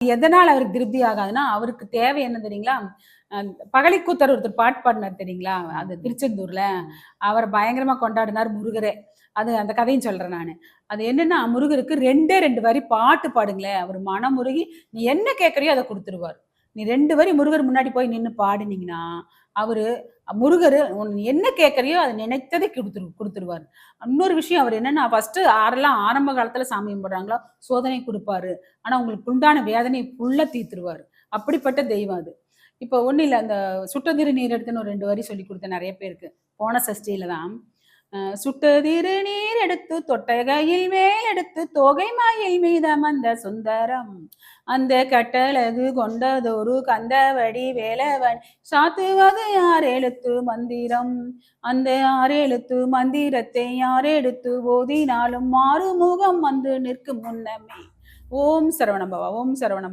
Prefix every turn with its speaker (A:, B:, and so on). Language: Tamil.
A: எதனால அவருக்கு திருப்தி ஆகாதுன்னா, அவருக்கு தேவை என்ன தெரியுங்களா? பகழிக்கூத்தர் ஒருத்தர் பாட்டு பாடினார் தெரியுங்களா? அது திருச்செந்தூர்ல. அவர் பயங்கரமா கொண்டாடினார் முருகரே. அது அந்த கதையும் சொல்றேன் நானு. அது என்னன்னா, முருகருக்கு 2டே 2 வரி பாட்டு பாடுங்களேன். அவர் மனமுருகி நீ என்ன கேட்கறியோ அத குடுத்துருவாரு. நீ 2 வரி முருகர் முன்னாடி போய் நின்னு பாடுனீங்கன்னா, அவரு முருகரு நீ என்ன கேட்கறியோ அத நினைத்ததை குடுத்துருவாரு. இன்னொரு விஷயம் அவர் என்னன்னா, ஃபர்ஸ்ட்டு யாரெல்லாம் ஆரம்ப காலத்துல சாமி கும்பிடுறாங்களோ, சோதனை குடுப்பாரு. ஆனா உங்களுக்கு உண்டான வேதனைய ஃபுல்லா தீர்த்துருவாரு. அப்படிப்பட்ட தெய்வம் அது. இப்போ ஒண்ணும் இல்ல. அந்த சுட்டதிரு நீர் எடுத்துன்னு ஒரு 2 வரி சொல்லிக் குடுத்தேன் நெறைய பேருக்கு. போன சஷ்டியில தான். சுட்டதிரு நீர் எடுத்து தொட்டகையில் மேல் எடுத்து தோகை மயில் மீதமர்ந்த சுந்தரம். அந்த கட்டழகு கொண்டதொரு கந்தவடி வேலவன் சாத்துவது யாரெழுத்து மந்திரம். அந்த ஆறெழுத்து மந்திரத்தை யாரெடுத்து ஓதினாலும் மாறுமுகம் வந்து நிற்கும் முன்னமே. ஓம் சரவணபவா, ஓம் சரவணபவா.